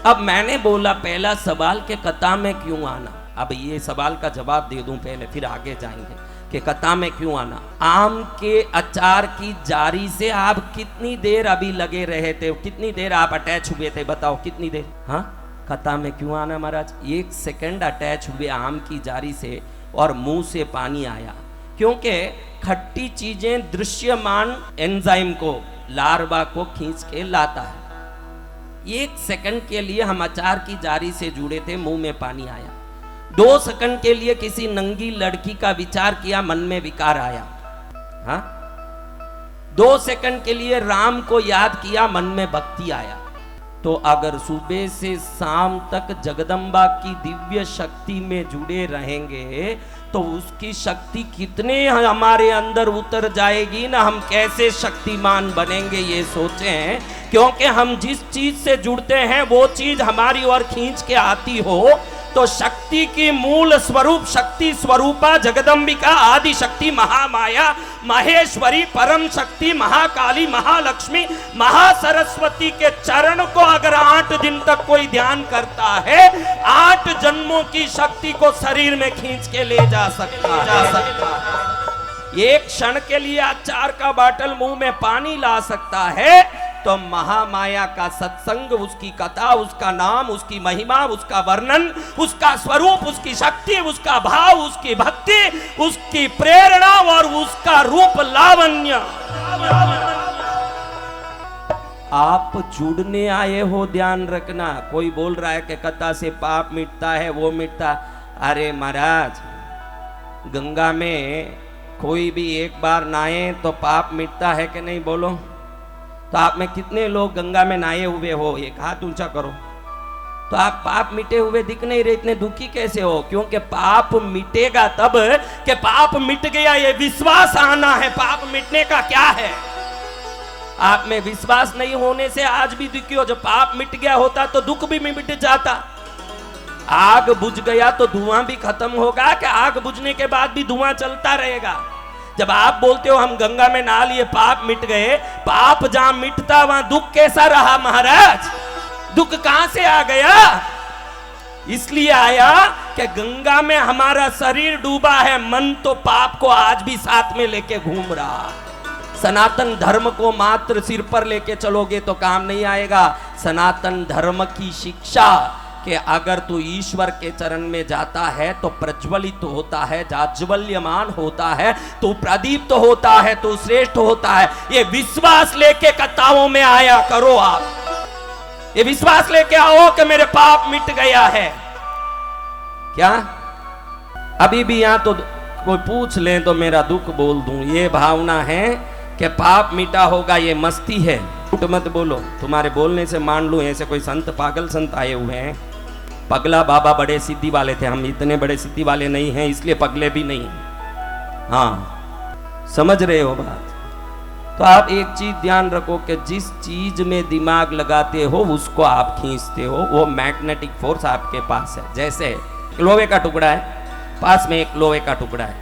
अब मैंने बोला पहला सवाल के कथा में क्यों आना। अब ये सवाल का जवाब दे दूं पहले, फिर आगे जाएंगे कि कथा में क्यों आना। आम के अचार की जारी से आप कितनी देर अभी लगे रहे थे, कितनी देर आप अटैच हुए थे, बताओ कितनी देर। हाँ, कथा में क्यों आना महाराज। 1 सेकंड अटैच हुए आम की जारी से और मुंह से पानी आया, क्योंकि खट्टी चीजें दृश्यमान एंजाइम को, लार्वा को खींच के लाता है। 1 सेकंड के लिए हम अचार की जारी से जुड़े थे, मुंह में पानी आया। 2 सेकंड के लिए किसी नंगी लड़की का विचार किया, मन में विकार आया। हाँ, 2 सेकंड के लिए राम को याद किया, मन में भक्ति आया। तो अगर सुबह से शाम तक जगदम्बा की दिव्य शक्ति में जुड़े रहेंगे तो उसकी शक्ति कितने हमारे अंदर उतर जाएगी ना, हम कैसे शक्तिमान बनेंगे ये सोचें। क्योंकि हम जिस चीज से जुड़ते हैं वो चीज हमारी ओर खींच के आती हो। तो शक्ति की मूल स्वरूप शक्ति स्वरूपा जगदम्बिका आदि शक्ति महामाया महेश्वरी परम शक्ति महाकाली महालक्ष्मी महासरस्वती के चरण को अगर 8 दिन तक कोई ध्यान करता है, 8 जन्मों की शक्ति को शरीर में खींच के ले जा सकता है। एक क्षण के लिए अचार का बाटल मुंह में पानी ला सकता है। तो महामाया का सत्संग, उसकी कथा, उसका नाम, उसकी महिमा, उसका वर्णन, उसका स्वरूप, उसकी शक्ति, उसका भाव, उसकी भक्ति, उसकी प्रेरणा और उसका रूप लावण्य। आप जुड़ने आए हो, ध्यान रखना। कोई बोल रहा है कि कथा से पाप मिटता है, वो मिटता। अरे महाराज, गंगा में कोई भी एक बार नहाए तो पाप मिटता है कि नहीं, बोलो। तो आप में कितने लोग गंगा में नहाए हुए हो, एक हाथ ऊंचा करो। तो आप पाप मिटे हुए दिख नहीं रहे, इतने दुखी कैसे हो? क्योंकि पाप मिटेगा तब कि पाप मिट गया ये विश्वास आना है। पाप मिटने का क्या है? आप में विश्वास नहीं होने से आज भी दुखी हो। जब पाप मिट गया होता तो दुख भी मिट जाता। आग बुझ गया तो धुआं भी खत्म होगा कि आग बुझने के बाद भी धुआं चलता रहेगा? जब आप बोलते हो हम गंगा में नहा लिए पाप मिट गए, पाप जहां मिटता वहां दुख कैसा रहा महाराज? दुख कहां से आ गया? इसलिए आया कि गंगा में हमारा शरीर डूबा है, मन तो पाप को आज भी साथ में लेके घूम रहा। सनातन धर्म को मात्र सिर पर लेके चलोगे तो काम नहीं आएगा। सनातन धर्म की शिक्षा कि अगर तू ईश्वर के चरण में जाता है तो प्रज्वलित होता है, जाज्वल्यमान होता है, तू प्रदीप्त होता है, तू श्रेष्ठ होता है। ये विश्वास लेके कथाओं में आया करो। आप ये विश्वास लेके आओ कि मेरे पाप मिट गया है। क्या अभी भी यहां तो कोई पूछ ले तो मेरा दुख बोल दूं, ये भावना है कि पाप मिटा होगा, ये मस्ती है। झूठ मत बोलो, तुम्हारे बोलने से मान लो ऐसे कोई संत पागल संत आए हुए हैं। पगला बाबा बड़े सिद्धि वाले थे, हम इतने बड़े सिद्धि वाले नहीं हैं, इसलिए पगले भी नहीं। हाँ, समझ रहे हो बात? तो आप एक चीज ध्यान रखो कि जिस चीज में दिमाग लगाते हो उसको आप खींचते हो, वो मैग्नेटिक फोर्स आपके पास है। जैसे लोहे का टुकड़ा है, पास में एक लोहे का टुकड़ा है,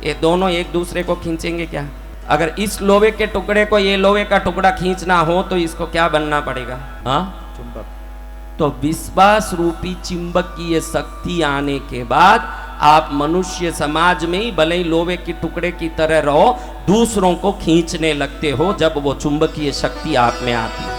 ये दोनों एक दूसरे को खींचेंगे क्या? अगर इस लोहे के टुकड़े को ये लोहे का टुकड़ा खींचना हो तो इसको क्या बनना पड़ेगा? हाँ, चुंबक। तो विश्वास रूपी चुंबकीय शक्ति आने के बाद आप मनुष्य समाज में ही भले ही लोहे के टुकड़े की तरह रहो, दूसरों को खींचने लगते हो जब वो चुंबकीय शक्ति आप में आती है।